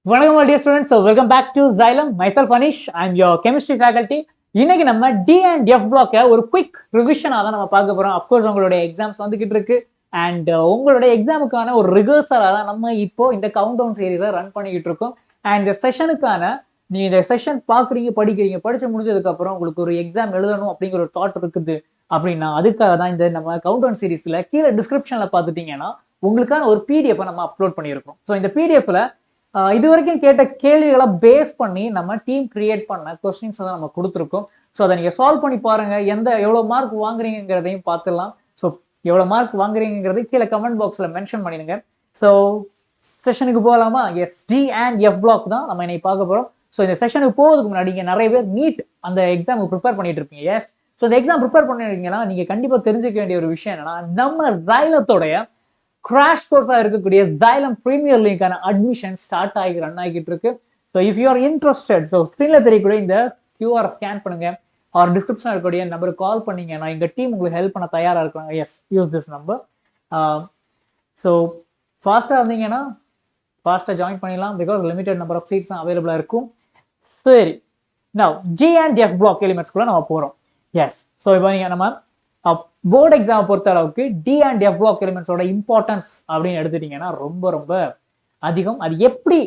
வணக்கம் all dear students. So welcome back to Xylem. Myself Anish. I'm your chemistry faculty. இன்னைக்கு நம்ம D and F பிளாக்க ஒரு quick ரிவிஷனாக தான் நம்ம பார்க்க போறோம். அஃப்கோர்ஸ் உங்களுடைய எக்ஸாம்ஸ் வந்துகிட்டு இருக்கு அண்ட் உங்களுடைய எக்ஸாமுக்கான ஒரு ரிகர்சலாக தான் நம்ம இப்போ இந்த கவுண்ட் டவுன் சீரீஸை ரன் பண்ணிக்கிட்டு இருக்கோம். அண்ட் இந்த செஷனுக்கான நீ இந்த செஷன் பார்க்குறீங்க, படிக்கிறீங்க, படிச்சு முடிஞ்சதுக்கு அப்புறம் உங்களுக்கு ஒரு எக்ஸாம் எழுதணும் அப்படிங்கிற ஒரு தாட் இருக்குது அப்படின்னா அதுக்காக தான் இந்த நம்ம கவுண்ட் டவுன் சீரீஸ்ல கீழே டிஸ்கிரிப்ஷன்ல பார்த்துட்டீங்கன்னா உங்களுக்கான ஒரு பிடிஎஃப் நம்ம அப்லோட் பண்ணியிருக்கோம். ஸோ இந்த பிடிஎஃப்ல இது வரைக்கும் கேட்ட கேள்விகளை பேஸ் பண்ணி நம்ம டீம் கிரியேட் பண்ண கொஸ்டின்ஸ் தான் நம்ம கொடுத்துருக்கோம். ஸோ அதை நீங்கள் சால்வ் பண்ணி பாருங்க. எவ்வளோ மார்க் வாங்குறீங்கிறதையும் பார்த்துடலாம். ஸோ எவ்வளோ மார்க் வாங்குறீங்கிறது கீழே கமெண்ட் பாக்ஸில் மென்ஷன் பண்ணிடுங்க. ஸோ செஷனுக்கு போகலாமா? Yes, D and F block தான் நம்ம இன்னைக்கு பார்க்க போகிறோம். ஸோ இந்த செஷனுக்கு போகிறதுக்கு முன்னாடி நீங்கள் நிறைய பேர் நீட் அந்த எக்ஸாமுக்கு ப்ரிப்பேர் பண்ணிட்டு இருப்பீங்க. எஸ், ஸோ இந்த எக்ஸாம் ப்ரிப்பேர் பண்ணிருக்கீங்கன்னா நீங்கள் கண்டிப்பாக தெரிஞ்சுக்க வேண்டிய ஒரு விஷயம் என்னன்னா, நம்ம ஜைலத்தோடைய கிராஷ் கோர்ஸா இருக்கக்கூடிய Xylem பிரீமியர் லீக்கான அட்மிஷன் ஸ்டார்ட் ஆகி ரன் ஆகிட்டு இருக்கு. So if you are interested, so ஸ்க்ரீன்ல தெரியக்கூடிய இந்த கியூஆர் ஸ்கேன் பண்ணுங்க, ஆர் டிஸ்கிரிப்ஷன் இருக்கக்கூடிய நம்பருக்கு கால் பண்ணீங்கன்னா எங்க டீம் உங்களுக்கு ஹெல்ப் பண்ண தயாரா இருக்காங்க. Yes, use this number. So ஃபாஸ்டா இருந்தீங்கன்னா ஃபாஸ்டா ஜாயின் பண்ணிடலாம், because limited number of seats தான் அவைலபிளா இருக்கும். சரி, now G and F block எலிமெண்ட்ஸ்குள்ள நம்ம போறோம். எஸ், ஸோ இப்போ நீங்க நம்ம போர்டு எக்ஸாம் பொறுத்த அளவுக்கு டி அண்ட் எஃப் பிளாக் எலிமெண்ட்ஸோட இம்பார்ட்டன்ஸ் அப்படின்னு எடுத்துட்டீங்கன்னா ரொம்ப ரொம்ப அதிகம். அது எப்படி,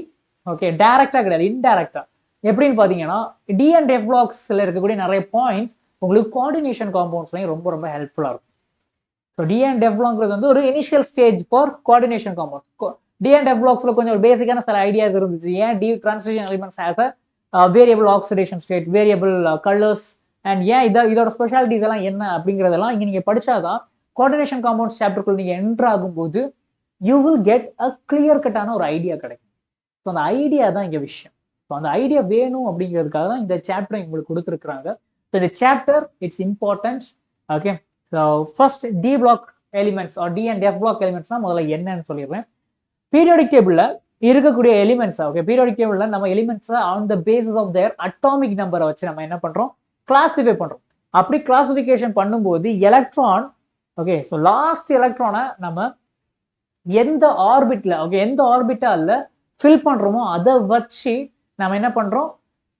ஓகே, டைரக்டா கிடையாது, இன்டைரக்டா. எப்படின்னு பாத்தீங்கன்னா டி அண்ட் எஃப் பிளாக்ஸ்ல இருக்கக்கூடிய நிறைய பாயிண்ட்ஸ் உங்களுக்கு கோஆர்டினேஷன் காம்பவுண்ட்ஸ்லையும் ரொம்ப ரொம்ப ஹெல்ப்ஃபுல்லா இருக்கும். ஸோ டி அண்ட் எஃப் பிளாக்ங்கிறது வந்து ஒரு initial stage for coordination compound. D and F பிளாக்ஸ்ல கொஞ்சம் ஒரு பேசிக்கான சில ஐடியாஸ் இருந்துச்சு. ஏன் D transition elements has a variable oxidation state, variable colours, and ஏன் இதோட ஸ்பெஷாலிட்டிஸ் எல்லாம் என்ன அப்படிங்கிறதெல்லாம் இங்க நீங்க படிச்சாதான் கோஆர்டினேஷன் காம்பவுண்ட்ஸ் சாப்டருக்குள்ள நீங்க என்டர் ஆகும்போது you will get a clear கட்டான ஒரு ஐடியா கிடைக்கும். ஸோ அந்த ஐடியா தான் இங்க விஷயம். ஸோ அந்த ஐடியா வேணும் அப்படிங்கிறதுக்காக தான் இந்த சாப்டர் உங்களுக்கு கொடுத்துருக்காங்க. ஸோ இந்த chapter it's important. Okay, so first D block elements or D and F block எலிமெண்ட்ஸ்னா முதல்ல என்னன்னு சொல்லிடுறேன். பீரியாடிக் டேபிள்ல இருக்கக்கூடிய எலிமெண்ட்ஸ், ஓகே, பீரியாடிக் டேபிள்ல நம்ம elements on the basis of their atomic நம்பரை வச்சு நம்ம என்ன பண்றோம், கிளாசிஃபை பண்றோம். அப்படி கிளாசிபிகேஷன் பண்ணும்போது எலக்ட்ரான், ஓகே, ஸோ லாஸ்ட் எலக்ட்ரானை நம்ம எந்த ஆர்பிட்ல, ஓகே, எந்த ஆர்பிட்டால ஃபில் பண்றோமோ அதை வச்சு நம்ம என்ன பண்றோம்,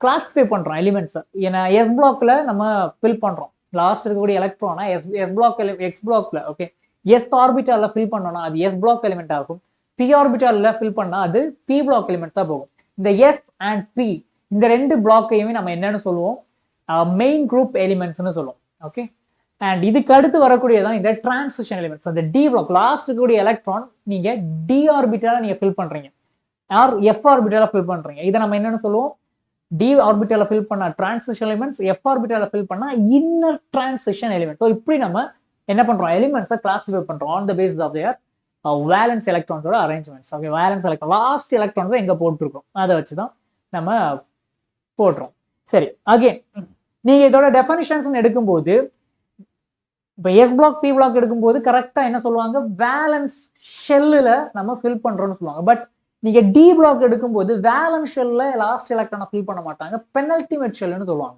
கிளாசிஃபை பண்றோம் எலிமெண்ட்ஸ். ஏன்னா எஸ் பிளாக்ல நம்ம ஃபில் பண்றோம் லாஸ்ட் இருக்கக்கூடிய எலக்ட்ரானை எஸ் பிளாக் எக்ஸ் பிளாக்ல, ஓகே, எஸ் ஆர்பிட்டால ஃபில் பண்ணோம்னா அது எஸ் பிளாக் எலிமெண்ட் ஆகும். பி ஆர்பிட்டால ஃபில் பண்ணா அது பி பிளாக் எலிமெண்ட் தான் போகும். இந்த எஸ் அண்ட் பி இந்த ரெண்டு பிளாக்கையுமே நம்ம என்னன்னு சொல்லுவோம், மெயின் குரூப் எலிமெண்ட்ஸ்னு சொல்லுவோம். ஓகே, அண்ட் இதுக்கு அடுத்து வரக்கூடியதான் இந்த டிரான்சிஷன் எலிமெண்ட்ஸ். அந்த டி பிளாக் லாஸ்ட் இருக்கக்கூடிய எலக்ட்ரான் நீங்க டி ஆர்பிட்டால நீங்க ஃபில் பண்றீங்க, ஆர் எஃப் ஆர்பிட்டால ஃபில் பண்றீங்க. இதை நம்ம என்னன்னு சொல்லுவோம், டி ஆர்பிட்டால ஃபில் பண்ண டிரான்சிஷன் எலிமெண்ட்ஸ், எஃப் ஆர்பிட்டால ஃபில் பண்ணா இன்னர் டிரான்சிஷன் எலிமெண்ட். ஸோ இப்படி நம்ம என்ன பண்றோம், எலிமெண்ட்ஸை கிளாசிஃபை பண்றோம் on the basis of their valence எலக்ட்ரான்ஸோட arrangements. Okay, valence electron last electrons எங்க போட்டுருக்கோம் அதை வச்சுதான் நம்ம போடுறோம். சரி, அகைன் நீங்க இதோட டெஃபினிஷன்ஸ் எடுக்கும்போது இப்போ எஸ் பிளாக் பி பிளாக் எடுக்கும்போது கரெக்டா என்ன சொல்லுவாங்க, வேலன்ஸ் ஷெல்லுல நம்ம ஃபில் பண்றோம்னு சொல்லுவாங்க. பட் நீங்க டி பிளாக் எடுக்கும்போது வேலன்ஸ் ஷெல்ல லாஸ்ட் எலக்ட்ரானை ஃபில் பண்ண மாட்டாங்க, பெனல்டிமேட் ஷெல்னு சொல்லுவாங்க.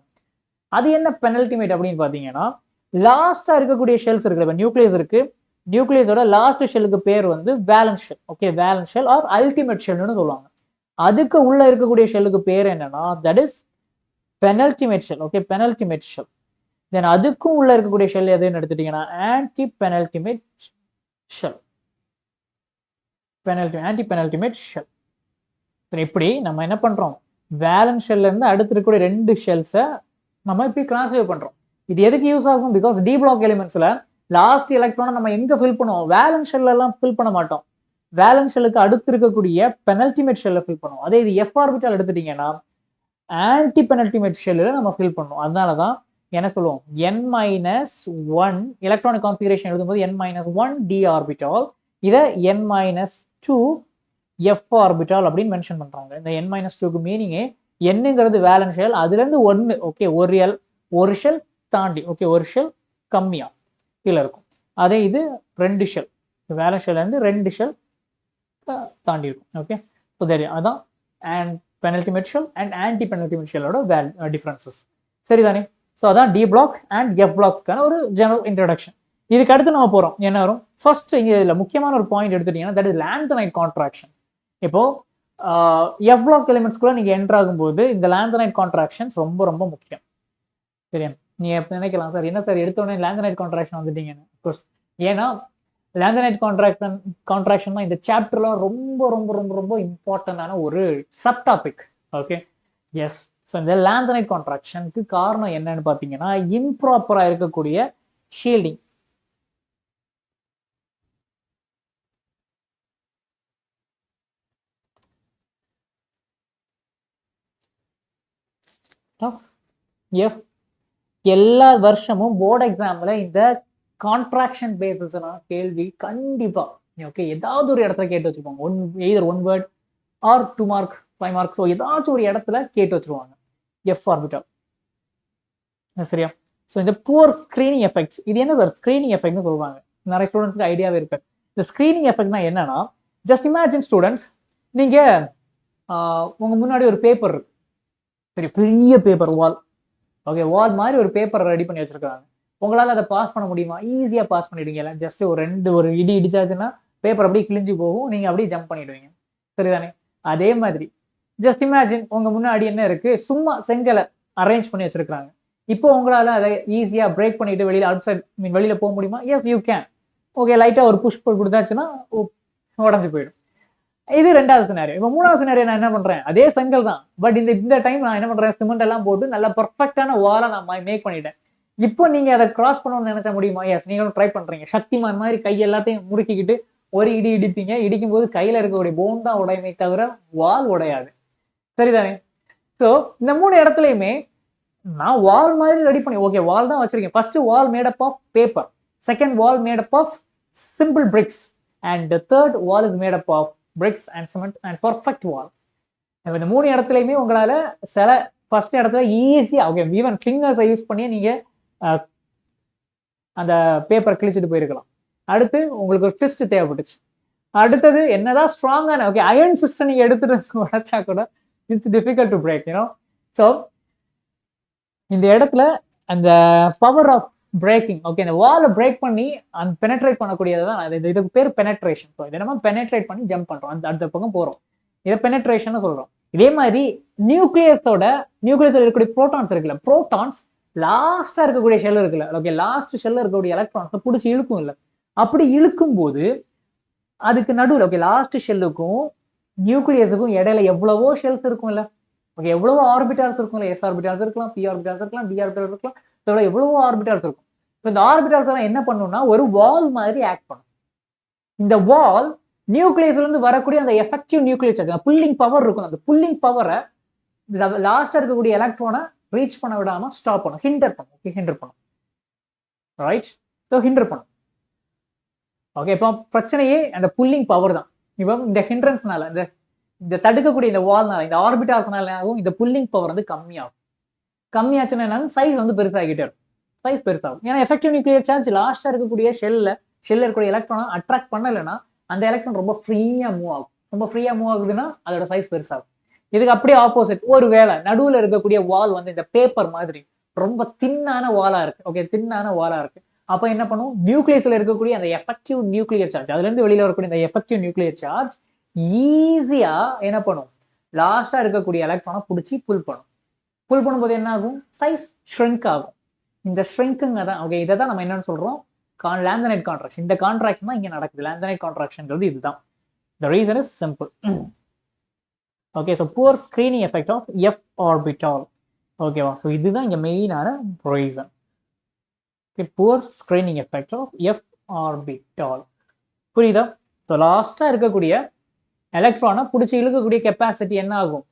அது என்ன பெனல்டிமேட் அப்படின்னு பாத்தீங்கன்னா, லாஸ்டா இருக்கக்கூடிய ஷெல்ஸ் இருக்கு, இப்போ நியூக்ளியஸ் இருக்கு, நியூக்ளியஸோட லாஸ்ட் ஷெல்லுக்கு பேர் வந்து valence shell. Okay, valence shell or ultimate ஷெல்னு சொல்லுவாங்க. அதுக்கு உள்ள இருக்கக்கூடிய ஷெல்லுக்கு பேர் என்னன்னா, that is penultimate shell. Okay, penultimate shell. Then அதுக்கும் உள்ள இருக்கக்கூடிய ஷெல் எதுன்னு எடுத்துட்டீங்கன்னா anti penultimate shell. Anti penultimate shell. இப்படி நம்ம என்ன பண்றோம், வேலன்ஸ் ஷெல்ல இருந்து அடுத்து இருக்கக்கூடிய ரெண்டு ஷெல்ஸை நம்ம இப்படி கிளாசிஃபை பண்றோம். இது எதுக்கு யூஸ் ஆகும், பிகாஸ் டி பிளாக் எலிமெண்ட்ஸ்ல லாஸ்ட் எலக்ட்ரானை நம்ம எங்க ஃபில் பண்ணுவோம், வேலன்ஸ் ஷெல்ல எல்லாம் ஃபில் பண்ண மாட்டோம், வேலன்ஸ் ஷெல்லுக்கு அடுத்து இருக்கக்கூடிய பெனல்டிமேட் ஷெல்ல ஃபில் பண்ணுவோம். அதே இது எஃப் ஆர்பிட்டால் எடுத்துட்டீங்கன்னா ஆன்டி பெனல்டிமேட் ஷெல்ல நம்ம ஃபில் பண்ணுவோம். அதனாலதான் என்ன சொல்லுவோம், n-1 எலக்ட்ரானிக் கான்ஃபிகரேஷன் எழுதும்போது n-1 டி ஆர்பிட்டால், இதை n-2 எஃப் ஆர்பிட்டால் அப்படின்னு மென்ஷன் பண்றாங்க. இந்த n-2க்கு மீனிங்கே என்னங்கிறது வேலன்ஸ் ஷெல், அதுல இருந்து 1, ஓகே, ஒரு ஷெல் தாண்டி, ஓகே, ஒரு ஷெல் கம்மியா கீழே இருக்கும். அதே இது ரெண்டு ஷெல், வேலன்ஸ் ஷெல்ல இருந்து ரெண்டு ஷெல் தாண்டி இருக்கும். ஓகே, ஸோ அதான் and penultimate shell and anti penultimate ஷெல்லோட டிஃபரன்சஸ். சரிதானே? ஸோ அதான் டி பிளாக் அண்ட் எஃப் பிளாக்ஸ்க்கான ஒரு ஜெனரல் இன்ட்ரடக்ஷன். இதுக்கு அடுத்து நம்ம போறோம், என்ன வரும், ஃபர்ஸ்ட் இங்க இதுல முக்கியமான ஒரு பாயிண்ட் எடுத்துட்டீங்கன்னா தட் இஸ் லாந்தனைட் கான்ட்ராக்ஷன். இப்போ எஃப் பிளாக் எலிமெண்ட்ஸ்குள்ள நீங்க என்டர் ஆகும்போது இந்த லேந்தனைட் கான்ட்ராக்ஷன்ஸ் ரொம்ப ரொம்ப முக்கியம். சரியா? நீங்க எப்ப நினைக்கலாம் சார் என்ன சார் எடுத்தோடனே லேந்தனைட் கான்ட்ராக்ஷன் வந்துட்டீங்கன்னு. அஃப்கோர்ஸ் ஏன்னா லேந்தனைட் கான்ட்ராக்ஷன் தான் இந்த சாப்டர்ல ரொம்ப ரொம்ப ரொம்ப ரொம்ப இம்பார்ட்டன்டான ஒரு sub topic. Okay, yes. So இந்த லேந்தனைட் கான்ட்ராக்ஷனுக்கு காரணம் என்னன்னு பார்த்தீங்கன்னா இம்ப்ராப்பரா இருக்கக்கூடிய ஷீல்டிங். எஃப் எல்லா வருஷமும் போர்டு எக்ஸாம்ல இந்த கான்ட்ராக்ஷன் பேசிஸ்னா கேள்வி கண்டிப்பா ஓகே ஏதாவது ஒரு இடத்துல கேட்டு வச்சிருப்பாங்க. Either 1 word or 2 mark 5 mark. So ஏதாச்சும் ஒரு இடத்துல கேட்டு வச்சிருவாங்க எஃப் ஆர்பிட்டால். சரியா? ஸோ இந்த புவர் ஸ்கிரீனிங் எஃபெக்ட்ஸ், இது என்ன சார் ஸ்கிரீனிங் எஃபெக்ட்னு சொல்லுவாங்க. நிறைய ஸ்டூடெண்ட்ஸ்க்கு ஐடியாவே இருக்கு. இந்த ஸ்கிரீனிங் எஃபெக்ட்னா என்னன்னா, ஜஸ்ட் இமேஜின் ஸ்டூடெண்ட்ஸ், நீங்க உங்க முன்னாடி ஒரு பேப்பர் இருக்கு, சரி பெரிய பேப்பர் வால். ஓகே, வால் மாதிரி ஒரு பேப்பர் ரெடி பண்ணி வச்சிருக்காங்க. உங்களால அதை பாஸ் பண்ண முடியுமா? ஈஸியா பாஸ் பண்ணிடுவீங்க. ஜஸ்ட் ஒரு இடி இடிச்சாச்சுன்னா பேப்பர் அப்படியே கிழிஞ்சு போகும், நீங்க அப்படியே ஜம்ப் பண்ணிடுவீங்க. சரிதானே? அதே மாதிரி ஜஸ்ட் இமேஜின் உங்க முன்னாடி என்ன இருக்கு, சும்மா செங்கலை அரேஞ்ச் பண்ணி வச்சிருக்காங்க. இப்போ உங்களால அதை ஈஸியா பிரேக் பண்ணிட்டு வெளியில அவுட் சைட் வெளியில போக முடியுமா? S you can. ஓகே, லைட்டா ஒரு புஷ் கொடுத்தாச்சுன்னா உடஞ்சு போயிடும். இது ரெண்டாவது சினாரியோ. இப்போ மூணாவது சினாரியோ நான் என்ன பண்றேன், அதே செங்கல் தான், பட் இந்த டைம் நான் என்ன பண்றேன், சிமெண்ட் எல்லாம் போட்டு நல்ல பர்ஃபெக்டான வாலை நான் மேக் பண்ணிட்டேன். இப்போ நீங்க அதை கிராஸ் பண்ணணும்னு நினைச்சா முடியுமா? எஸ், நீங்களும் ட்ரை பண்றீங்க. சக்திமான் மாதிரி கை எல்லாத்தையும் முறுக்கிக்கிட்டு ஒரு இடி இடிப்பீங்க. இடிக்கும் போது கையில இருக்கக்கூடிய போன் தான் உடையுமே தவிர வால் உடையாது. சரிதானே? ஸோ இந்த 3 இடத்துலயுமே நான் வால் மாதிரி ரெடி பண்ணி ஓகே வால் தான் வச்சிருக்கேன். First wall made up of paper, second wall made up of simple bricks, and third wall is made up of bricks and cement and perfect wall. இந்த 3 இடத்துலயுமே உங்களால சில ஃபர்ஸ்ட் இடத்துல ஈஸியா ஓகே ஈவன் ஃபிங்கர்ஸை யூஸ் பண்ணி நீங்க அந்த பேப்பர் கிழிச்சிட்டு போயிருக்கலாம். அடுத்து உங்களுக்கு ஒரு ஃபிஸ்ட் தேவைப்பட்டுச்சு. அடுத்தது என்னதான் ஸ்ட்ராங்கான ஓகே அயர்ன் ஃபிஸ்ட்டை நீங்க எடுத்துட்டு உடைச்சா கூட it's difficult to break, you know. So இந்த இடத்துல அந்த பவர் ஆஃப் பிரேக்கிங், ஓகே இந்த வாலை பிரேக் பண்ணி அந்த பெனட்ரேட் பண்ணக்கூடியது தான் இதுக்கு பேர் பெனட்ரேஷன். ஸோ இதை நம்ம பெனட்ரேட் பண்ணி ஜம்ப் பண்றோம், அந்த அடுத்த பக்கம் போறோம். இதை பெனட்ரேஷன் சொல்றோம். இதே மாதிரி நியூக்ளியஸோட இருக்கக்கூடிய புரோட்டான்ஸ் இருக்குல்ல, புரோட்டான்ஸ் லாஸ்டா இருக்கக்கூடிய ஷெல் இருக்குல்ல, ஓகே லாஸ்ட் ஷெல்ல இருக்கக்கூடிய எலக்ட்ரான்ஸை பிடிச்சி இழுக்கும் இல்லை. அப்படி இழுக்கும் போது அதுக்கு நடுவில் ஓகே லாஸ்ட் ஷெல்லுக்கும் நியூக்ளியஸுக்கும் இடையில எவ்வளவோ ஷெல்ஸ் இருக்கும் இல்ல, ஓகே எவ்வளவோ ஆர்பிட்டால்ஸ் இருக்கும்ல, எஸ் ஆர்பிட்டால்ஸ் இருக்கலாம், பி ஆர்பிட்டால்ஸ் இருக்கலாம், டி ஆர்பிட்டால் இருக்கலாம், இதோட எவ்வளவோ ஆர்பிட்டால்ஸ் இருக்கும். இந்த ஆர்பிட்டால்ஸ் எல்லாம் என்ன பண்ணும்னா ஒரு வால் மாதிரி ஆக்ட் பண்ணும். இந்த வால் நியூக்ளியஸ்ல இருந்து வரக்கூடிய அந்த effective nucleus charge, pulling power இருக்கும், அந்த புல்லிங் பவரை லாஸ்டா இருக்கக்கூடிய எலக்ட்ரானை ரீச் பண்ண விடாம ஸ்டாப் பண்ணும், ஹிண்டர் பண்ணும். ரைட்? ஸோ ஹிண்டர் பண்ணும். ஓகே, இப்போ பிரச்சனையே அந்த புல்லிங் பவர் தான். இப்போ இந்த ஹிண்ட்ரன்ஸ்னால இந்த தடுக்கக்கூடிய இந்த வால்னால இந்த ஆர்பிட்டால்ஸ்னால இந்த புல்லிங் பவர் வந்து கம்மியாச்சுன்னா என்ன, சைஸ் வந்து பெருசாகிட்டே இருக்கும், சைஸ் பெருசாகும். ஏன்னா எஃபெக்டிவ் நியூக்ளியர் சார்ஜ் லாஸ்டா இருக்கக்கூடிய ஷெல்ல இருக்கக்கூடிய எலக்ட்ரானை அட்ராக்ட் பண்ணலைன்னா அந்த எலக்ட்ரான் ரொம்ப ஃப்ரீயா மூவ் ஆகும். ரொம்ப ஃப்ரீயா மூவ் ஆகுதுன்னா அதோட சைஸ் பெருசாகும். இதுக்கு அப்படியே ஆப்போசிட், ஒரு வேளை நடுவில் இருக்கக்கூடிய வால் வந்து இந்த பேப்பர் மாதிரி ரொம்ப தின்னான வாலா இருக்கு, ஓகே தின்னான வாலா இருக்கு. அப்ப என்ன பண்ணும், நியூக்ளியஸ்ல இருக்கக்கூடிய அந்த எஃபெக்டிவ் நியூக்ளியர் சார்ஜ், அதுல இருந்து வெளியில வரக்கூடிய இந்த எஃபெக்டிவ் நியூக்ளியர் சார்ஜ் ஈஸியா என்ன பண்ணும், லாஸ்டா இருக்கக்கூடிய எலக்ட்ரானை பிடிச்சி புல் பண்ணும்போது என்ன ஆகும், சைஸ் ஷ்ரிங்க் ஆகும். இந்த ஷ்ரிங்க்குங்க தான் ஓகே, இதை தான் நம்ம என்னன்னு சொல்றோம், லேந்தனைட் கான்ட்ராக்ஷன். இந்த கான்ட்ராக்ஷன் தான் இங்க நடக்குது. லேந்தனைட் கான்ட்ராக்ஷன்ங்கிறது இதுதான். The reason is simple. Okay, so poor screening effect of F orbital. ஓகேவா? ஸோ இதுதான் இங்க மெயினான reason. Poor screening effect of F orbital. புரியுதா? ஸோ லாஸ்டா இருக்கக்கூடிய எலக்ட்ரானை பிடிச்சி இழுக்கக்கூடிய கெப்பாசிட்டி என்ன ஆகும்,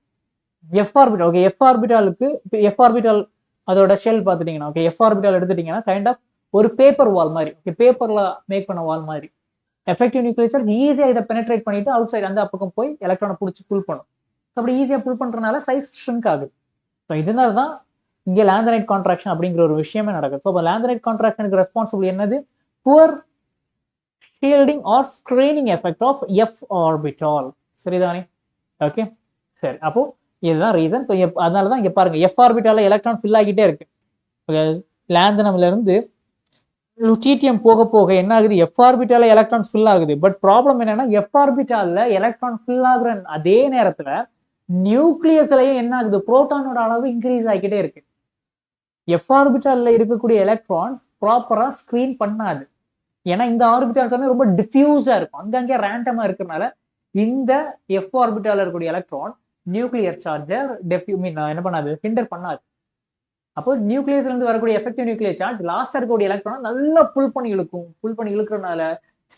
F orbital. Okay, F orbital அதோட ஷெல் பார்த்துட்டீங்கன்னா ஓகே எஃப் ஆர்பிட்டால் எடுத்துட்டீங்கன்னா கைண்ட் ஆஃப் ஒரு பேப்பர் வால் மாதிரி, ஓகே பேப்பர்ல மேக் பண்ண வால் மாதிரி. எஃபெக்டிவ் நியூக்ளியர் ஈஸியா இதை பெனட்ரேட் பண்ணிட்டு அவுட் சைட் அந்த பக்கம் போய் எலக்ட்ரானை பிடிச்சி புல் பண்ணும். அப்படி ஈஸியா புல் பண்றதுனால சைஸ் ஷ்ரிங்க் ஆகுது. ஸோ இதனால தான் இங்க லேந்தனைட் கான்ட்ராக்ஷன் அப்படிங்கிற ஒரு விஷயமே நடக்குது. ஸோ லேந்தனைட் கான்ட்ராக்ஷனுக்கு ரெஸ்பான்சிபிள் என்னது, poor shielding or screening effect of F orbital. சரிதானே? ஓகே சரி, அப்போ இதுதான் ரீசன். ஸோ அதனால தான் இங்க பாருங்க எஃப் ஆர்பிட்டால எலக்ட்ரான் ஃபில் ஆகிட்டே இருக்கு. லேந்தனம்ல இருந்து லுட்டீனியம் போக போக என்ன ஆகுது, எஃப் ஆர்பிட்டால எலக்ட்ரான் ஃபில் ஆகுது. பட் ப்ராப்ளம் என்னன்னா, எஃப் ஆர்பிட்டால எலக்ட்ரான் ஃபில் ஆகுற அதே நேரத்துல நியூக்ளியஸ்லயும் என்ன ஆகுது, புரோட்டானோட அளவு இன்க்ரீஸ் ஆகிக்கிட்டே இருக்கு. எஃப் ஆர்பிட்டால்ல இருக்கக்கூடிய எலக்ட்ரான்ஸ் ப்ராப்பரா ஸ்கிரீன் பண்ணாது. ஏன்னா இந்த ஆர்பிட்டால்ஸ் வந்து ரொம்ப டிஃப்யூஸா இருக்கும், அங்கங்கே ரேண்டமா இருக்கிறதுனால இந்த எஃப் ஆர்பிட்டால இருக்கக்கூடிய எலக்ட்ரான் நியூக்ளியர் சார்ஜர் என்ன பண்ணாது, ஹிண்டர் பண்ணாது. அப்போ நியூக்ளியஸ்ல இருந்து வரக்கூடிய எஃபெக்டிவ் நியூக்ளியர் சார்ஜ் லாஸ்டா இருக்கக்கூடிய எலக்ட்ரான் நல்லா புல் பண்ணி இழுக்கும். புல் பண்ணி இழுக்கிறதுனால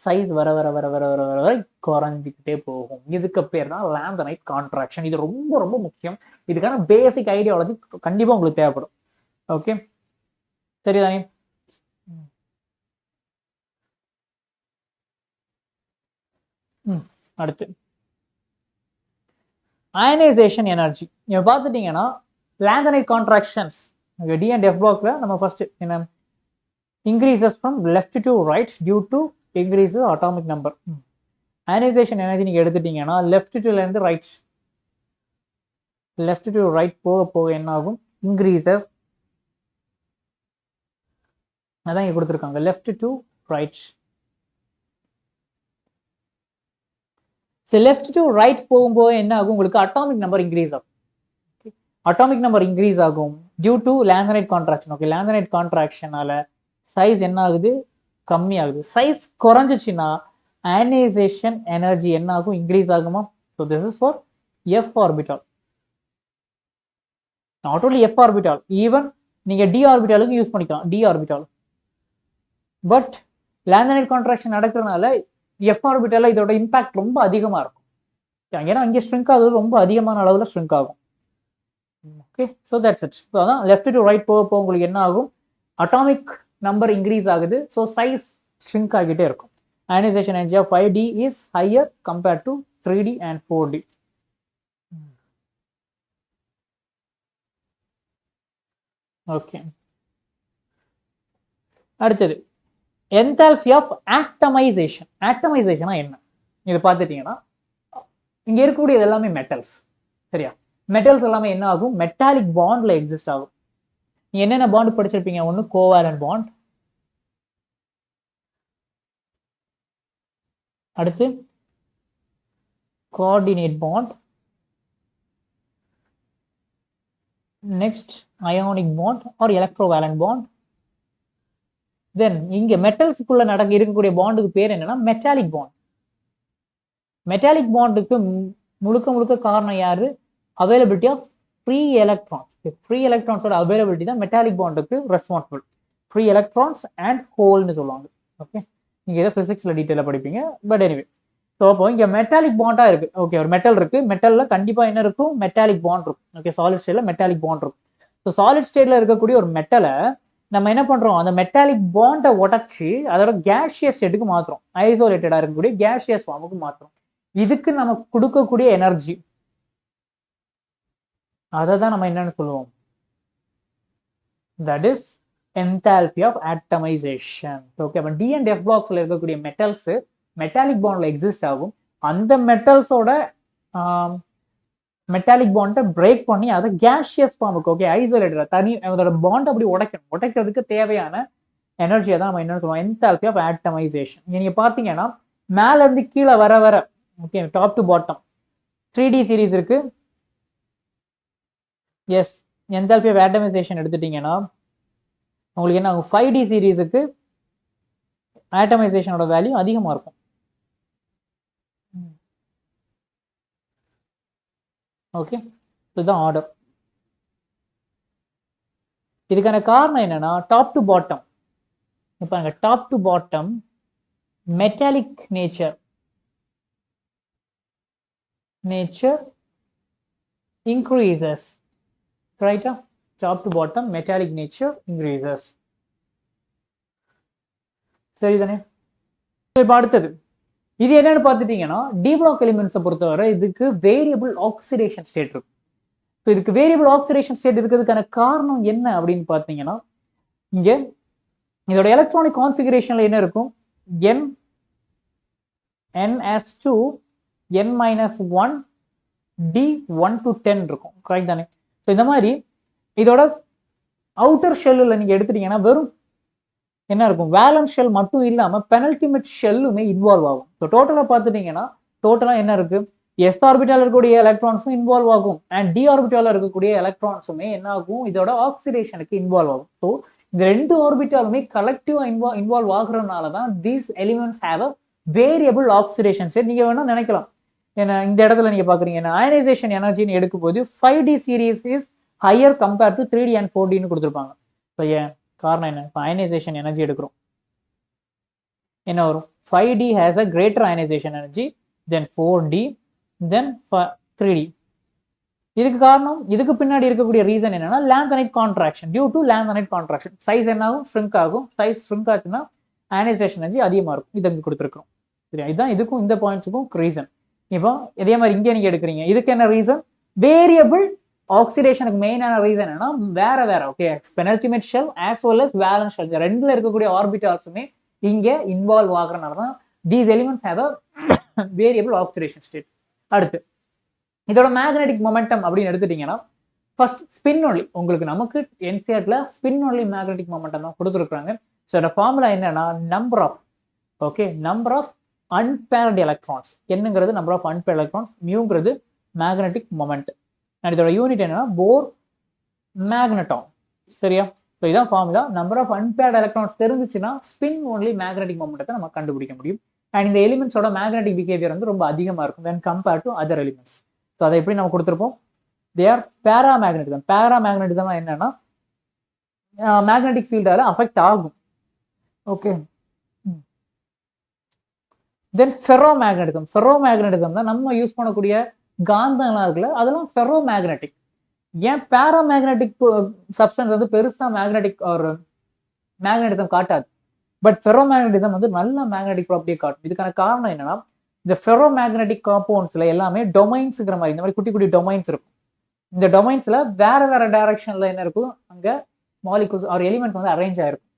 சைஸ் வர வர வர வர வர வர வரை குறைஞ்சிக்கிட்டே போகும். இதுக்கு பேர் தான் லாந்தனைட் கான்ட்ராக்ஷன். இது ரொம்ப ரொம்ப முக்கியம். இதுக்கான பேசிக் ஐடியாலஜி கண்டிப்பா உங்களுக்கு தேவைப்படும். ஓகே, சரிதானே? அடுத்து அயனைசேஷன் எனர்ஜி. நீங்க பார்த்துட்டீங்கன்னா lanthanide contractions D and F பிளாக்ல நம்ம ஃபர்ஸ்ட் என்ன, increases from left to right due to increase atomic number. Ionisation energy நீங்க எடுத்துட்டீங்கன்னா லெஃப்ட் டுல இருந்து ரைட், லெஃப்ட் டு ரைட் போக போக என்ன ஆகும், இன்க்ரீசஸ். அதான் இங்க கொடுத்துருக்காங்க, left to right. Left to right போகும்போது என்ன ஆகும், உங்களுக்கு அட்டாமிக் நம்பர் இன்க்ரீஸ் ஆகும். அட்டாமிக் நம்பர் இன்க்ரீஸ் ஆகும் due to lanthanide contraction. Okay, lanthanide கான்ட்ராக்ஷனால சைஸ் என்ன ஆகுது, கம்மி ஆகுது. சைஸ் குறைஞ்சிச்சுன்னா அயனைசேஷன் எனர்ஜி என்ன ஆகும், இன்க்ரீஸ் ஆகுமா? So this is for F orbital. Not only F orbital, even நீங்க டி ஆர்பிட்டாலுக்கு யூஸ் பண்ணிக்கலாம், D orbital. But lanthanide contraction நடக்கிறதுனால எஃப் ஆர்பிட்டால இதோட இம்பாக்ட் ரொம்ப அதிகமா இருக்கும். ஏன்னா இங்கே ஸ்ட்ரிங்க் ஆகுது, ரொம்ப அதிகமான அளவுல ஸ்ட்ரிங்க் ஆகும். Okay, so that's it. So அதான் லெஃப்ட் டு ரைட் போக போக உங்களுக்கு என்ன ஆகும், அட்டாமிக் நம்பர் இன்க்ரீஸ் ஆகுது. ஸோ சைஸ் ஷ்ரிங்க் ஆகிட்டே இருக்கும். Ionisation energy of 5D is higher compared to 3D and 4D. Okay, அடுத்தது என்தால்பி ஆஃப் ஆட்டமைசேஷன். ஆட்டமைசேஷனா என்ன, இது பார்த்துட்டீங்கன்னா இங்க இருக்கக்கூடியது எல்லாமே மெட்டல்ஸ். சரியா? மெட்டல்ஸ் எல்லாமே என்ன ஆகும், மெட்டாலிக் பாண்ட்ல எக்ஸிஸ்ட் ஆகும். என்னென்ன பாண்ட் படிச்சிருப்பீங்க, ஒன்று கோவேலன்ட் பாண்ட், அடுத்து coordinate bond, next ionic bond or electrovalent bond. Then இங்க மெட்டல்ஸுக்குள்ள இருக்கக்கூடிய பாண்டுக்கு பேர் என்னன்னா மெட்டாலிக் பாண்ட். மெட்டாலிக் பாண்டுக்கு முழுக்க முழுக்க காரணம் யாரு, availability of free electrons. Free எலக்ட்ரான்ஸோட அவைலபிலிட்டி தான் மெட்டாலிக் பாண்டுக்கு ரெஸ்பான்சிபிள். ஃப்ரீ எலக்ட்ரான்ஸ் அண்ட் ஹோல்னு சொல்லுவாங்க. ஓகே, நீங்க ஏதோ பிசிக்ஸ்ல டீட்டெயிலாக படிப்பீங்க. பட் எனிவே, ஸோ அப்போ இங்க மெட்டாலிக் பாண்டா இருக்கு. ஓகே, ஒரு மெட்டல் இருக்கு, மெட்டல்ல கண்டிப்பா என்ன இருக்கும், மெட்டாலிக் பாண்ட் இருக்கும். ஓகே, சாலிட் ஸ்டேட்ல மெட்டாலிக் பாண்ட் இருக்கும். ஸோ சாலிட் ஸ்டேட்ல இருக்கக்கூடிய ஒரு மெட்டலை நம்ம என்ன பண்றோம், அந்த மெட்டாலிக் பாண்டை உடச்சி அதோட கேஷியஸ் ஸ்டேட்டுக்கு மாத்துறோம். ஐசோலேட்டடா இருக்கக்கூடிய கேஷியஸ் ஃபார்முக்கு மாத்துறோம். இதுக்கு நம்ம கொடுக்கக்கூடிய எனர்ஜி, அதை தான் நம்ம என்னன்னு சொல்லுவோம், that is enthalpy of atomisation. Okay, அப்ப டி அண்ட் எஃப் பிளாக்ஸ்ல இருக்கக்கூடிய மெட்டல்ஸ் மெட்டாலிக் பாண்ட்ல எக்ஸிஸ்ட் ஆகும். அந்த மெட்டல்ஸோட மெட்டாலிக் பாண்டை பிரேக் பண்ணி அதை கேஷியஸ் ஃபார்முக்கு, ஓகே, ஐசோலேட்டட் தனி அதோட பாண்ட் அப்படி உடைக்கணும். உடைக்கிறதுக்கு தேவையான எனர்ஜியை தான் நம்ம என்ன சொல்லுவோம், என்தால்பி ஆஃப் ஆட்டமைசேஷன். நீங்க பாத்தீங்கன்னா மேல இருந்து கீழே வர வர, okay, top to bottom 3D series இருக்கு. எஸ், என்தால்பி ஆஃப் ஆட்டமைசேஷன் எடுத்துட்டீங்கன்னா உங்களுக்கு என்ன ஆகும், 5D சீரீஸுக்கு ஆட்டமைசேஷனோட வேல்யூ அதிகமா இருக்கும். ஓகே, இதுதான் ஆர்டர். இதுக்கான காரணம் என்னன்னா டாப் டு பாட்டம். இப்போ அங்க top to bottom metallic nature increases, right? Top to bottom metallic nature increases. சரிதானே? இப்போ அடுத்தது இது என்னன்னு பார்த்துட்டீங்கன்னா டி பிளாக் எலிமெண்ட்ஸை பொறுத்தவரை இதுக்கு வேரியபிள் ஆக்சிடேஷன் ஸ்டேட் இருக்கு. ஸோ இதுக்கு வேரியபிள் ஆக்சிடேஷன் ஸ்டேட் இருக்கிறதுக்கான காரணம் என்ன அப்படின்னு பார்த்தீங்கன்னா, இங்க இதோட எலக்ட்ரானிக் கான்ஃபிகரேஷன்ல என்ன இருக்கும், ns2 n-1 d1 to 10 இருக்கும். கரெக்ட் தானே? ஸோ இந்த மாதிரி இதோட அவுட்டர் ஷெல்லில் நீங்க எடுத்துட்டீங்கன்னா வெறும் என்ன இருக்கும், வேலன்ஸ் ஷெல் மட்டும் இல்லாம பெனல்டிமேட் ஷெல்லுமே இன்வால்வ் ஆகும். ஸோ டோட்டலா பார்த்துட்டீங்கன்னா டோட்டலா என்ன இருக்கு, எஸ் ஆர்பிட்டால இருக்கக்கூடிய எலக்ட்ரான்ஸும் இன்வால்வ் ஆகும் அண்ட் டி ஆர்பிட்டால இருக்கக்கூடிய எலக்ட்ரான்ஸுமே என்ன ஆகும், இதோட ஆக்சிடேஷனுக்கு இன்வால்வ் ஆகும். ஸோ இந்த ரெண்டு ஆர்பிட்டாலுமே கலெக்டிவா இன்வால்வ் ஆகுறதுனால தான் these elements have a variable oxidation state. நீங்க வேணா நினைக்கலாம், ஏன்னா இந்த இடத்துல நீங்க பாக்குறீங்க அயனைசேஷன் எனர்ஜின்னு எடுக்கும் போது 5D series is higher compared to 3D and 4Dன்னு கொடுத்துருப்பாங்க. ஸோ ஏன் காரணம் என்ன, இப்போ அயனைசேஷன் எனர்ஜி எடுக்கிறோம், என்ன வரும், 5D has a greater ionization energy then 4D then 3D. இதுக்கு காரணம், இதுக்கு பின்னாடி இருக்கக்கூடிய ரீசன் என்னன்னா lanthanide contraction. Due to lanthanide contraction size என்ன ஆகும், ஷ்ரிங்க் ஆகும். சைஸ் ஷ்ரிங்க் ஆச்சுன்னா அயனைசேஷன் எனர்ஜி அதிகமா இருக்கும். இது அங்கே கொடுத்துருக்கோம். சரியா, இதுதான் இதுக்கும் இந்த பாயிண்ட்ஸுக்கும் ரீசன். இப்போ இதே மாதிரி இங்கே நீங்க எடுக்கிறீங்க, இதுக்கு என்ன ரீசன், வேரியபிள் ஆக்சிடேஷனுக்கு மெயினான ரீசன் என்னன்னா வேற வேற okay penultimate shell as well as valence shell ரெண்டுல இருக்கக்கூடிய ஆர்பிட்டால்ஸுமே இங்க இன்வால்வ் ஆகுறதுனால தான் these elements have a variable oxidation state. அடுத்து இதோட மேக்னெட்டிக் மொமெண்டம் அப்படின்னு எடுத்துட்டீங்கன்னா ஃபர்ஸ்ட் ஸ்பின் ஒன்லி, உங்களுக்கு நமக்கு என்சிஆர்ல ஸ்பின் ஒன்லி மேக்னெட்டிக் மொமெண்டம் தான் கொடுத்துருக்காங்க. ஸோ இதோட ஃபார்முலா என்னன்னா நம்பர் ஆஃப் அன்பேர்டு எலக்ட்ரான்ஸ், என்னங்கிறது நம்பர் ஆஃப் அன்பேர்டு எலக்ட்ரான்ஸ், மியூங்கிறது மேக்னெட்டிக் மொமெண்ட், அண்ட் இதோட யூனிட் என்னன்னா போர் மேக்னட்டான். சரியா, ஸோ இதான் formula. Number of unpaired electrons தெரிஞ்சிச்சுன்னா ஸ்பின் ஒன்லி மேக்னெட்டிக் மொமெண்டத்தை நம்ம கண்டுபிடிக்க முடியும். அண்ட் இந்த எலிமெண்ட்ஸோட மேக்னெட்டிக் பிஹேவியர் வந்து ரொம்ப அதிகமாக இருக்கும் when compared to other elements. So அதை எப்படி நம்ம கொடுத்துருப்போம், தே ஆர் பேராமேக்னட்டிசம். பேராமேக்னட்டிசம் என்னன்னா மேக்னெட்டிக் ஃபீல்டால அஃபெக்ட் ஆகும். ஓகே, தென் ஃபெரோமேக்னட்டிசம் தான் நம்ம யூஸ் பண்ணக்கூடிய காந்தங்களாக இருக்குல்ல, அதெல்லாம் ஃபெரோமேக்னட்டிக். ஏன் பேராமேக்னட்டிக் சப்ஸ்டன்ஸ் வந்து பெருசா மேக்னெட்டிக் ஒரு மேக்னட்டிசம் காட்டாது, பட் ஃபெரோமேக்னட்டிசம் வந்து நல்ல மேக்னெட்டிக் ப்ராப்பர்ட்டியை காட்டும். இதுக்கான காரணம் என்னன்னா இந்த ஃபெரோமேக்னட்டிக் காம்பவுண்ட்ஸ்ல எல்லாமே டொமைன்ஸுங்கிற மாதிரி இந்த மாதிரி குட்டி குட்டி டொமைன்ஸ் இருக்கும். இந்த டொமைன்ஸ்ல வேற வேற டைரக்ஷன்ல என்ன இருக்கும், அங்க மாலிகூல்ஸ் ஒரு எலிமெண்ட் வந்து அரேஞ்ச் ஆயிருக்கும்.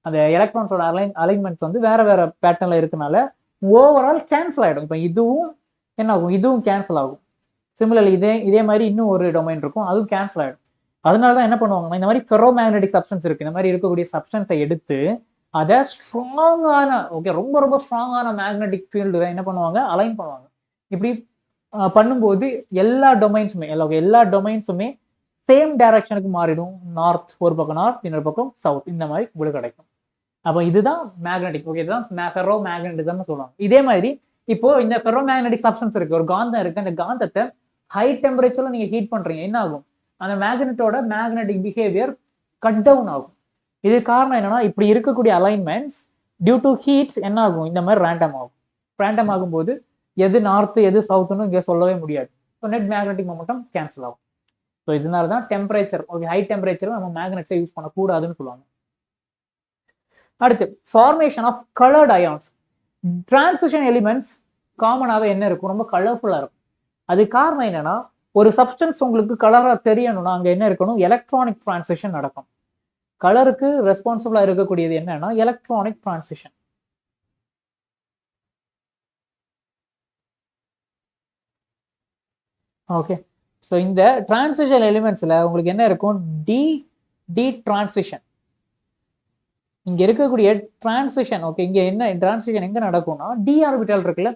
அந்த எலக்ட்ரான்ஸோட அலைன்மெண்ட்ஸ் வந்து வேற வேற பேட்டர்ன்ல இருக்கனால ஓவரால் கேன்சல் ஆயிடும். இப்போ இதுவும் என்ன ஆகும், இதுவும் கேன்சல் ஆகும். சிமிலர்லி இதே மாதிரி இன்னும் ஒரு டொமைன் இருக்கும், அதுவும் கேன்சல் ஆயிடும். அதனால தான் என்ன பண்ணுவாங்கன்னா இந்த மாதிரி ஃபெரோமேக்னெட்டிக் சப்ஸ்டன்ஸ் இருக்கு, இந்த மாதிரி இருக்கக்கூடிய சப்ஸ்டன்ஸை எடுத்து அதை ஸ்ட்ராங்கான ரொம்ப ரொம்ப ஸ்ட்ராங்கான மேக்னெட்டிக் ஃபீல்டு என்ன பண்ணுவாங்க, அலைன் பண்ணுவாங்க. இப்படி பண்ணும்போது எல்லா டொமைன்ஸுமே சேம் டைரக்ஷனுக்கு மாறிடும். நார்த் ஒரு பக்கம் நார்த், இன்னொரு பக்கம் சவுத், இந்த மாதிரி உங்களுக்கு கிடைக்கும். அப்போ இதுதான் மேக்னெட்டிக். இதுதான் ஃபெரோ மேக்னெட்டிசம்னு சொல்லுவாங்க. இதே மாதிரி இப்போ இந்த ஃபெரோ மேக்னெட்டிக் சப்ஸ்டன்ஸ் இருக்கு, ஒரு காந்தம் இருக்கு, அந்த காந்தத்தை ஹை டெம்பரேச்சர்ல நீங்க ஹீட் பண்றீங்க, என்ன ஆகும், அந்த மேக்னெட்டோட மேக்னெட்டிக் பிஹேவியர் கட் டவுன் ஆகும். இது காரணம் என்னன்னா இப்படி இருக்கக்கூடிய அலைன்மெண்ட்ஸ் டியூ டு ஹீட் என்ன ஆகும், இந்த மாதிரி ரேண்டம் ஆகும்போது எது நார்த்து எது சவுத்துன்னு இங்கே சொல்லவே முடியாது. So net magnetic momentum cancel ஆகும். ஸோ இதனால தான் டெம்பரேச்சர் ஹை டெம்பரேச்சர் நம்ம மேக்னெட்ஸை யூஸ் பண்ணக்கூடாதுன்னு சொல்லுவாங்க. அடுத்து formation of coloured ions. Transition elements காமனாகவே என்ன இருக்கும், ரொம்ப கலர்ஃபுல்லாக இருக்கும். அது காரணம் என்னன்னா ஒரு சப்ஸ்டன்ஸ் உங்களுக்கு கலராக தெரியணும்னா அங்கே என்ன இருக்கணும், எலக்ட்ரானிக் டிரான்சிஷன் நடக்கும். கலருக்கு ரெஸ்பான்சிபிளா இருக்கக்கூடியது என்னன்னா எலக்ட்ரானிக் டிரான்சிஷன். ஓகே, ஸோ இந்த டிரான்சிஷன் எலிமெண்ட்ஸ்ல உங்களுக்கு என்ன இருக்கும், டி டிரான்சிஷன். இங்க இருக்கக்கூடிய டிரான்சிஷன் இங்க என்ன டிரான்சிஷன் எங்க நடக்கும்னா டி ஆர்பிட்டால் இருக்குல்ல,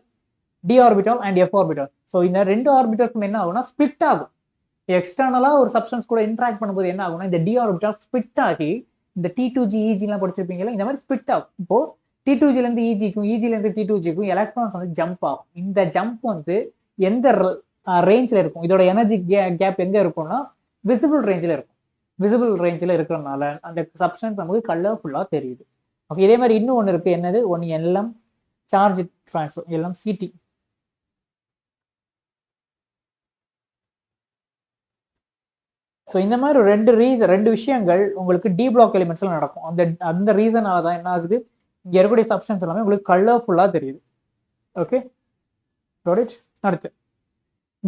D orbital and F orbital. So இந்த ரெண்டு ஆர்பிட்டல்ஸும் என்ன ஆகும்னா ஸ்பிட் ஆகும். எக்ஸ்டர்னலா ஒரு சப்ஸ்டன்ஸ் கூட இன்ட்ராக்ட் பண்ணும்போது என்ன ஆகும்னா இந்த டி ஆர்பிட்டால் ஸ்பிட் ஆகி இந்த T2G EG எல்லாம் படிச்சிருப்பீங்களா, இந்த மாதிரி ஸ்பிட் ஆகும். இப்போ T2Gல இருந்து EGக்கும் EGல இருந்து T2Gக்கும் எலக்ட்ரான்ஸ் வந்து ஜம்ப் ஆகும். இந்த ஜம்ப் வந்து எந்த ரேஞ்சில் இருக்கும், இதோட எனர்ஜி கேப் எங்க இருக்கும்னா விசிபிள் ரேஞ்சில் இருக்கும். விசிபிள் ரேஞ்சில் இருக்கிறதுனால அந்த சப்ஸ்டன்ஸ் நமக்கு கலர்ஃபுல்லா தெரியுது. ஓகே, இதே மாதிரி இன்னும் ஒன்று இருக்கு, என்னது ஒன்று எல்லாம் சார்ஜ் டிரான்ஸ்ஃபர், எல்லாம் CT. ஸோ இந்த மாதிரி ரெண்டு விஷயங்கள் உங்களுக்கு டி பிளாக் எலிமெண்ட்ஸ்ல நடக்கும். அந்த ரீசனால தான் என்ன ஆகுது, இங்க இருக்கக்கூடிய சப்ஸ்டன்ஸ் எல்லாமே உங்களுக்கு கலர்ஃபுல்லா தெரியுது. ஓகே, அடுத்து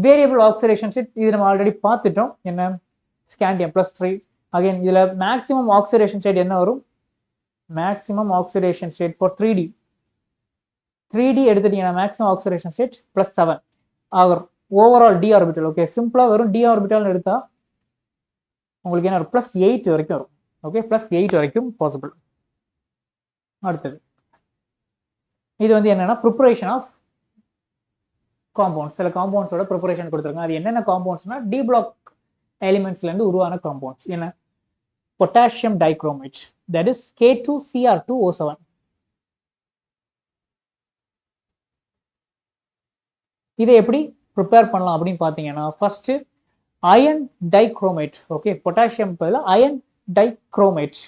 வேரியபிள் ஆக்சிடேஷன் ஸ்டேட். இது நம்ம ஆல்ரெடி பார்த்துட்டோம், என்ன ஸ்காண்டியம் +3. அகைன் இதுல மேக்ஸிமம் ஆக்சிடேஷன் ஸ்டேட் என்ன வரும், maximum oxidation state for 3D எடுத்துட்டீங்கன்னா மேக்ஸிமம் ஆக்சிடேஷன் ஸ்டேட் +7 ஆகும். Overall D orbital. ஓகே, சிம்பிளா வெறும் டி ஆர்பிட்டல் எடுத்தா உங்களுக்கு என்ன வரும், +8 வரைக்கும் வரும். ஓகே, +8 வரைக்கும் பாசிபிள். அடுத்தது இது வந்து என்னன்னா ப்ரிப்பரேஷன் ஆஃப் காம்பவுண்ட்ஸ். சில காம்பவுண்ட்ஸோட ப்ரிப்பரேஷன் கொடுத்துருங்க. அது என்னென்ன காம்பவுண்ட்ஸ்னா டி பிளாக் எலிமெண்ட்ஸ்ல இருந்து உருவான காம்பவுண்ட்ஸ். என்ன? Potassium dichromate, that is K2Cr2O7. இதை எப்படி ப்ரிப்பேர் பண்ணலாம் அப்படின்னு பார்த்தீங்கன்னா first iron dichromate. Okay, potassium பதிலாக iron dichromate.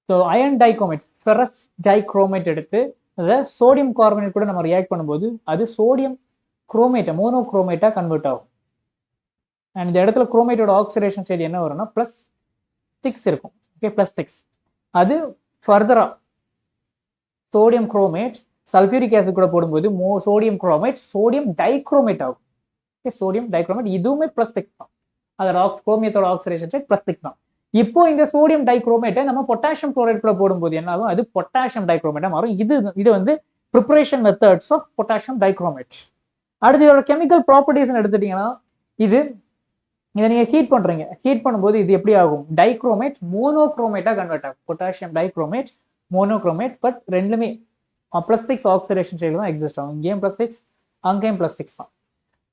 So iron dichromate ferrous dichromate எடுத்து அதை சோடியம் கார்பனேட் கூட நம்ம ரியாக்ட் பண்ணும்போது அது சோடியம் குரோமேட்டை மோனோக்ரோமேட்டாக கன்வெர்ட் ஆகும். அண்ட் இந்த இடத்துல குரோமேட்டோட ஆக்சிடேஷன் ஸ்டேட் என்ன வரும்னா +6 இருக்கும். ஓகே, +6. அது ஃபர்தரா சோடியம் குரோமேட் சல்ஃபியூரிக் ஆசிட் கூட போடும்போது சோடியம் குரோமேட் சோடியம் டைக்ரோமேட் ஆகும். ஓகே, சோடியம் டைக்ரோமேட் இதுவுமே +6 தான். அதோட குரோமியத்தோட ஆக்சிடேஷன் ஸ்டேட் +6 தான். இப்போ இந்த சோடியம் டைக்ரோமேட்டை நம்ம பொட்டாசியம் குளோரைட் கூட போடும்போது என்ன ஆகும்? அது பொட்டாசியம் டைக்ரோமேட்டா மாறும். இது வந்து preparation methods of potassium dichromate. அடுத்து இதோட கெமிக்கல் ப்ராப்பர்ட்டிஸ் எடுத்துட்டீங்கன்னா இதை நீங்க ஹீட் பண்றீங்க. ஹீட் பண்ணும்போது இது எப்படி ஆகும்? டைக்ரோமேட் மோனோக்ரோமேட்டா கன்வெர்ட் ஆகும். Potassium dichromate monochromate. பட் ரெண்டுமே +6 ஆக்சிடேஷன் ஸ்டேட் தான் எக்ஸிஸ்ட் ஆகும். இங்கேயும் +6 அங்கேயும் +6 தான்.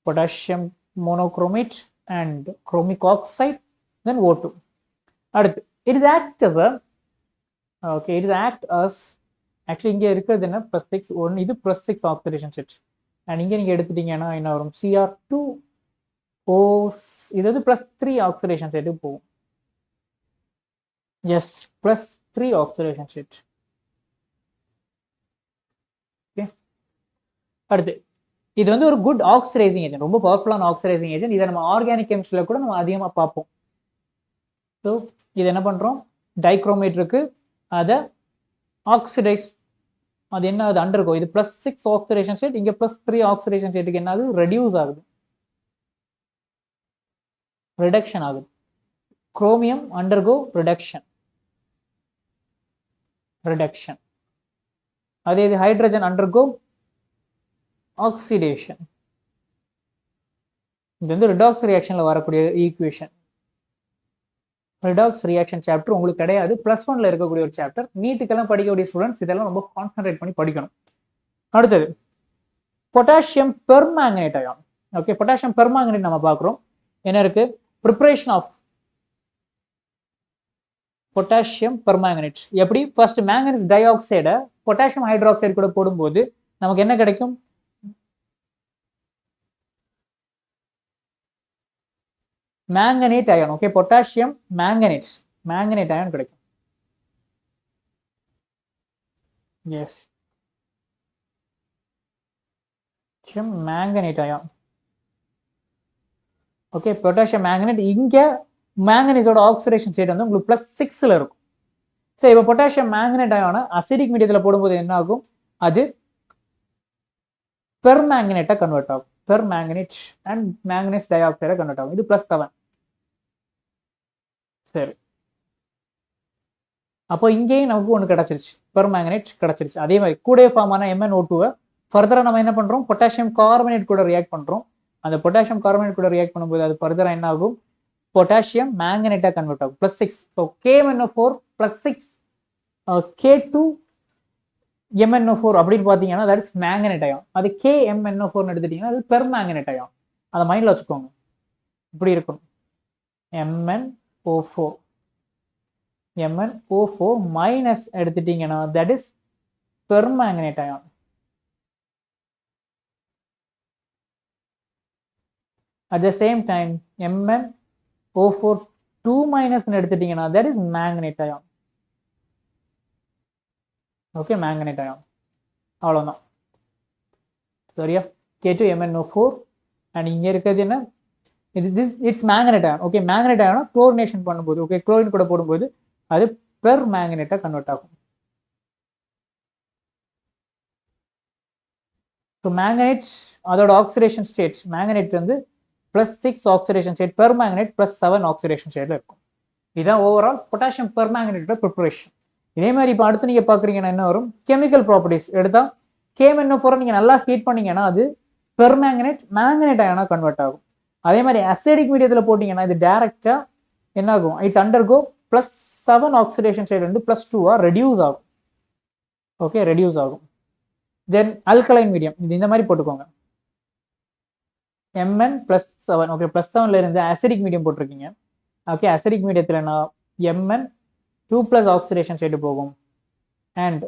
Potassium monochromate and chromic oxide then O2. அடுத்து it is act as actually இங்கே இருக்கிறது என்ன? +6 ஒன்று, இது +6 ஆக்சிடேஷன் ஸ்டேட். அண்ட் இங்கே நீங்க எடுத்துட்டீங்கன்னா என்ன வரும்? Cr2O, இது வந்து +3 ஆக்சிடேஷன் ஸ்டேட் போகும். Yes, +3 oxidation state. ஓகே, அடுத்து இது வந்து ஒரு குட் ஆக்சிடைசிங் ஏஜென்ட், ரொம்ப பவர்ஃபுல்லான ஆக்சிடைசிங் ஏஜென்ட். இதை நம்ம ஆர்கானிக் கெமிஸ்ட்ரியில கூட நம்ம அதிகமாக பார்ப்போம். ஸோ இது என்ன பண்றோம்? டைக்ரோமேட் இருக்கு, அதை ஆக்சிடைஸ், அது என்ன ஆகுது? அண்டர்கோ. இது +6 ஆக்சிடேஷன் ஸ்டேட், இங்க +3 ஆக்சிடேஷன் ஸ்டேட்டுக்கு என்ன ஆகுது? ரெடியூஸ் ஆகுது, ரிடக்ஷன் ஆகுது. Chromium undergo reduction. அதே இது ஹைட்ரஜன் அண்டர்கோ ஆக்சிடேஷன். இது வந்து ரிடாக்ஸ் ரியாக்ஷன்ல வரக்கூடிய ஈக்குவேஷன். ரிடாக்ஸ் ரியாக்ஷன் சாப்டர் உங்களுக்கு கிடையாது, +1ல இருக்கக்கூடிய ஒரு சாப்டர். நீட்டுக்கெல்லாம் படிக்கக்கூடிய ஸ்டூடெண்ட்ஸ் இதெல்லாம் ரொம்ப கான்சென்ட்ரேட் பண்ணி படிக்கணும். அடுத்தது potassium permanganate ion. Okay, potassium permanganate நம்ம பார்க்குறோம். என்ன இருக்கு? ப்ரிப்பரேஷன் ஆஃப் பொட்டாசியம் பெர்மாங்கனேட் எப்படி? ஃபர்ஸ்ட் மேங்கனீஸ் டை ஆக்சைடை பொட்டாசியம் ஹைட்ராக்சைடு கூட போடும்போது நமக்கு என்ன கிடைக்கும்? Manganate ion. Okay, potassium manganate ion கிடைக்கும். Yes, manganate ion. Okay, potassium manganate. இங்க மேங்கனீஸோட ஆக்சிடேஷன் ஸ்டேட் வந்து உங்களுக்கு +6ல இருக்கும். சரி, இப்போ பொட்டாசியம் மேங்கனேட் அயானை அசிடிக் மீடியத்தில் போடும்போது என்ன ஆகும்? அது பெர்மாங்கனேட்டா கன்வெர்ட் ஆகும். பெர்மாங்கனேட் அண்ட் மேங்கனீஸ் டை ஆக்சைடா கன்வெர்ட் ஆகும். இது +7. சரி, அப்போ இங்கேயும் நமக்கு ஒன்று கிடைச்சிருச்சு, பெர்மாங்கனேட் கிடைச்சிருச்சு. அதே மாதிரி கூட ஃபார்ம் ஆன MnO2-வை ஃபர்தரா நம்ம என்ன பண்றோம்? பொட்டாசியம் கார்பனேட் கூட ரியாக்ட் பண்றோம். அந்த பொட்டாசியம் கார்பனேட் கூட ரியாக்ட் பண்ணும்போது அது ஃபர்தரா என்ன ஆகும்? பொட்டாசியம் மேங்கனேட்டா கன்வெர்ட் ஆகும். +6. ஸோ KMnO4 +6 K2MnO4 அப்படின்னு பார்த்தீங்கன்னா தட் இஸ் மேங்கனேட் அயான். அது KMnO4 எடுத்துட்டீங்கன்னா அது பெர்மாங்கனேட் அயான். அதை மைண்ட்ல வச்சுக்கோங்க. இப்படி இருக்கும் MnO4 மைனஸ் எடுத்துட்டீங்கன்னா that is permanganate ion. At the same time MnO4 2- எடுத்துட்டீங்கன்னா that is manganate ion. Okay, manganate ion. அவ்வளவுதான், சரியா? K2MnO4 அண்ட் இங்க இருக்கிறது என்ன? It's manganate ion. Okay, manganate அயானை குளோரினேஷன் பண்ணும்போது, ஓகே, குளோரின் கூட போடும்போது அது பெர்மாங்கனேட்டா கன்வெர்ட் ஆகும். ஸோ மேங்கனேட் அதோட ஆக்சிடேஷன் ஸ்டேட், மேங்கனேட் வந்து +6 ஆக்சிடேஷன் ஸ்டேட், பெர்மாங்கனேட் +7 ஆக்சிடேஷன் ஸ்டேட்ல இருக்கும். இதுதான் ஓவரால் பொட்டாசியம் பெர்மாங்கனேட்டோட ப்ரிப்பரேஷன். இதே மாதிரி இப்போ அடுத்து நீங்க பாக்குறீங்கன்னா என்ன வரும்? கெமிக்கல் ப்ராப்பர்ட்டிஸ் எடுத்தா KMnO4 நீங்க நல்லா ஹீட் பண்ணீங்கன்னா அது பெர்மாங்கனேட் மேங்கனேட் அயானா கன்வெர்ட் ஆகும். அதே மாதிரி அசிடிக் மீடியத்துல போட்டீங்கன்னா இது டைரக்டா என்ன ஆகும்? இட்ஸ் அண்டர்கோ +7 ஆக்சிடேஷன் ஸ்டேட் வந்து +2 ரெடியூஸ் ஆகும். ஓகே ரெடியூஸ் ஆகும். தென் அல்கலைன் மீடியம் இது இந்த மாதிரி போட்டுக்கோங்க. Mn+7 ஓகே +7ல இருந்து அசிடிக் மீடியம் போட்டிருக்கீங்க. ஓகே அசிடிக் மீடியத்தில் நான் Mn2+ ஆக்சிடேஷன் ஸ்டேட் போகும். And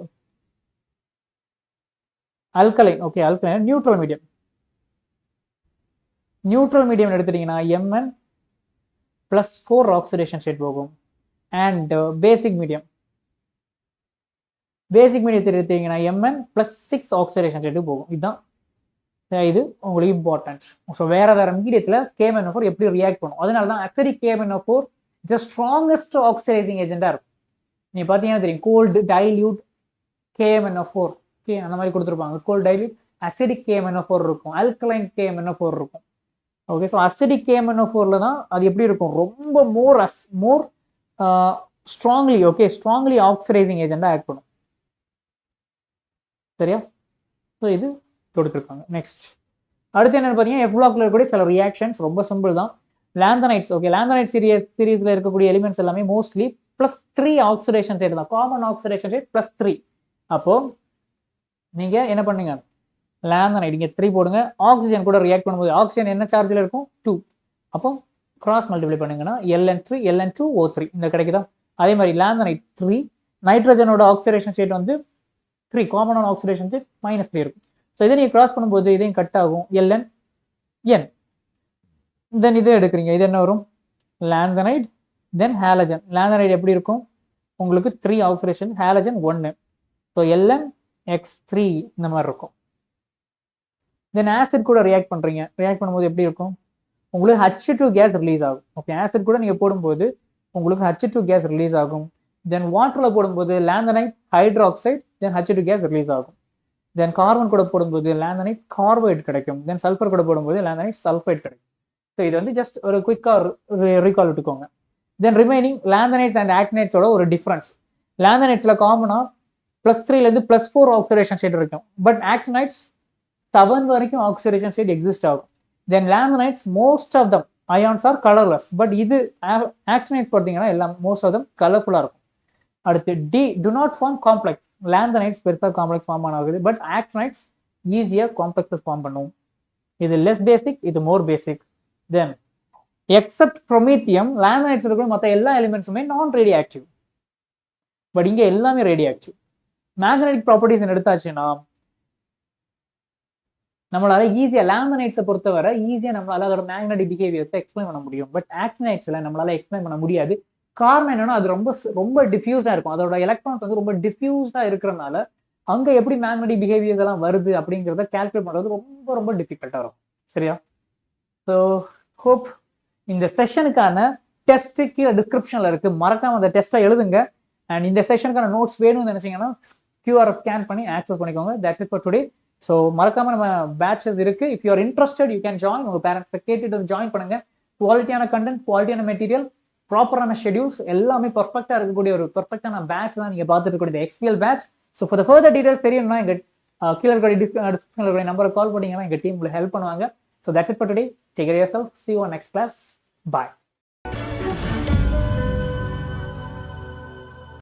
alkaline okay alkaline neutral medium. Neutral medium எடுத்துட்டீங்கன்னா Mn+4 ஆக்சிடேஷன் ஸ்டேட் போகும். அண்ட் பேசிக் மீடியம் எடுத்தீங்கன்னா Mn+6 ஆக்சிடேஷன் ஸ்டேட் போகும். இதுதான் இது உங்களுக்கு இம்பார்ட்டன்ட். ஸோ வேற மீடியத்தில் KMnO4 எப்படி ரியாக்ட் பண்ணும், அதனால தான் acidic KMnO4 the strongest oxidizing ஏஜென்டா இருக்கும். நீ பார்த்தீங்கன்னா தெரியும் கோல்டு டைல்யூட் KMnO4 ஓகே அந்த மாதிரி கொடுத்துருப்பாங்க. கோல்டு டைல்யூட் அசிடிக் KMnO4 இருக்கும், அல்கலைன் KMnO4 இருக்கும். ஓகே ஸோ அசிடிக் KMnO4ல தான் அது எப்படி இருக்கும், ரொம்ப மோர் ஸ்ட்ராங்லி ஆக்சிடைசிங் ஏஜென்டா ஆக்ட் பண்ணும். சரியா? ஸோ இது கொடுத்துருக்காங்க. நெக்ஸ்ட் அடுத்து என்னன்னு பார்த்தீங்கன்னா F பிளாக்ல இருக்கக்கூடிய சில ரியாக்ஷன்ஸ் ரொம்ப சிம்பிள் தான். லாந்தனைட்ஸ் ஓகே லாந்தனைட் சீரீஸ்ல இருக்கக்கூடிய எலிமெண்ட்ஸ் எல்லாமே மோஸ்ட்லி +3 ஆக்சிடேஷன் ஸ்டேட் தான். Common oxidation state +3. அப்போ நீங்க என்ன பண்ணுங்க, லாந்தனைட் இங்க 3 போடுங்க. ஆக்சிஜன் கூட ரியாக்ட் பண்ணும்போது ஆக்சிஜன் என்ன சார்ஜ்ல இருக்கும் 2. அப்போ கிராஸ் மல்டிப்ளை பண்ணுங்கன்னா Ln2 இந்த கிடைக்குதா. அதே மாதிரி லாந்தனைட் 3 நைட்ரஜனோட ஆக்சிடேஷன் ஸ்டேட் வந்து 3 காமன் ஆக்சிடேஷன் ஸ்டேட் -3 இருக்கும். ஸோ இதை நீங்க கிராஸ் பண்ணும்போது இதையும் கட் ஆகும் Ln n. தென் இதை எடுக்கிறீங்க, இது என்ன வரும் லாந்தனைட் தென் ஹாலஜன். லாந்தனைட் எப்படி இருக்கும் உங்களுக்கு 3 ஆக்சிடேஷன், ஹாலஜன் 1. ஸோ Lnx3 இந்த மாதிரி இருக்கும். தென் ஆசிட் கூட ரியாக்ட் பண்றீங்க, ரியாக்ட் பண்ணும்போது எப்படி இருக்கும் உங்களுக்கு H2 கேஸ் ரிலீஸ் ஆகும். ஓகே ஆசிட் கூட நீங்க போடும்போது உங்களுக்கு H2 கேஸ் ரிலீஸ் ஆகும். தென் வாட்டர்ல போடும்போது லாந்தனைட் ஹைட்ராக்சைடு தென் H2 கேஸ் ரிலீஸ் ஆகும். தென் கார்பன் கூட போடும்போது லாந்தனைட் கார்பைட் கிடைக்கும். தென் சல்ஃபர் கூட போடும்போது லாந்தனைட் சல்ஃபைட் கிடைக்கும். ஸோ இது வந்து ஜஸ்ட் ஒரு குயிக்கா ரீகால் விட்டுக்கோங்க. தென் ரிமைனிங் லாந்தனைட்ஸ் அண்ட் ஆக்டினைட்ஸோட ஒரு டிஃபரன்ஸ். லாந்தனைட்ஸ்ல காமனா +3ல இருந்து +4 ஆக்சிடேஷன் ஸ்டேட் இருக்கும். பட் ஆக்டினைட்ஸ் 7 வரைக்கும் ஆக்சிடேஷன் ஸ்டேட் எக்ஸிஸ்ட் ஆகும். Then lanthanides most of them ions are colourless. But இது ஆக்டினைட்ஸ் பார்த்தீங்கன்னா எல்லாம் மோஸ்ட் ஆஃப் தம் கலர்ஃபுல்லா இருக்கும். அடுத்து they do not form complex. Lanthanides பெருசாக காம்ப்ளெக்ஸ் ஃபார்ம் ஆகுது, பட் ஆக்டினைட்ஸ் ஈஸியாக காம்ப்ளெக்ஸஸ் ஃபார்ம் பண்ணும். இது லெஸ் பேசிக், இது மோர் பேசிக். தென் எக்ஸப்ட் ப்ரொமீத்தியம் லாந்தனைட்ஸ் இருக்கிற மற்ற எல்லா எலிமெண்ட்ஸுமே நான் ரேடியோ ஆக்டிவ், பட் இங்கே எல்லாமே ரேடியோ ஆக்டிவ். மேக்னெட்டிக் ப்ராப்பர்ட்டிஸ் எடுத்தாச்சுன்னா நம்மளால ஈஸியாக லாந்தனைட்ஸை பொறுத்தவரை ஈஸியாக நம்மளால அதோட மேக்னெட்டிக் பிஹேவியர்ஸை எக்ஸ்பிளைன் பண்ண முடியும். பட் ஆக்டினைட்ஸ்ல நம்மளால எக்ஸ்பிளைன் பண்ண முடியாது. காரணம் என்னன்னா அது ரொம்ப டிஃப்யூஸ்டா இருக்கும். அதோட எலக்ட்ரான்ஸ் வந்து ரொம்ப டிஃப்யூஸ்டா இருக்கிறதுனால அங்க எப்படி மேக்னெட்டிக் பிஹேவியர்ஸ் எல்லாம் வருது அப்படிங்கிறத கால்குலேட் பண்றது ரொம்ப டிஃபிகல்ட்டா இருக்கும். சரியா? ஸோ ஹோப் இந்த செஷனுக்கான டெஸ்ட் கீழே டிஸ்கிரிப்ஷன்ல இருக்கு, மறக்காம அந்த டெஸ்ட்டை எழுதுங்க. அண்ட் இந்த செஷனுக்கான நோட்ஸ் வேணும்னு நினைச்சீங்கன்னா QR ஸ்கேன் பண்ணி ஆக்சஸ் பண்ணிக்கோங்க. That's it for today. So மறக்காம நம்ம பேட்சஸ் இருக்கு. If you are interested you can join. உங்க பேரண்ட்ஸை கேட்டுட்டு ஜாயின் பண்ணுங்க. குவாலிட்டியான கண்டென்ட், குவாலிட்டியான மெட்டீரியல், ப்ராப்பரான ஷெடியூல்ஸ் எல்லாமே பர்ஃபெக்டா இருக்கக்கூடிய ஒரு பர்ஃபெக்டான பேட்ச் தான் நீங்க பார்த்துட்டு இருக்கக்கூடிய XPL batch. So for further details தெரியணும்னா எங்க கீழே இருக்கிற டிஸ்கிரிப்ஷன்ல இருக்கிற நம்பரை கால் பண்ணீங்கன்னா எங்க டீம் உங்களுக்கு ஹெல்ப் பண்ணுவாங்க. So that's it for today. Take care your self. See you on next class. Bye.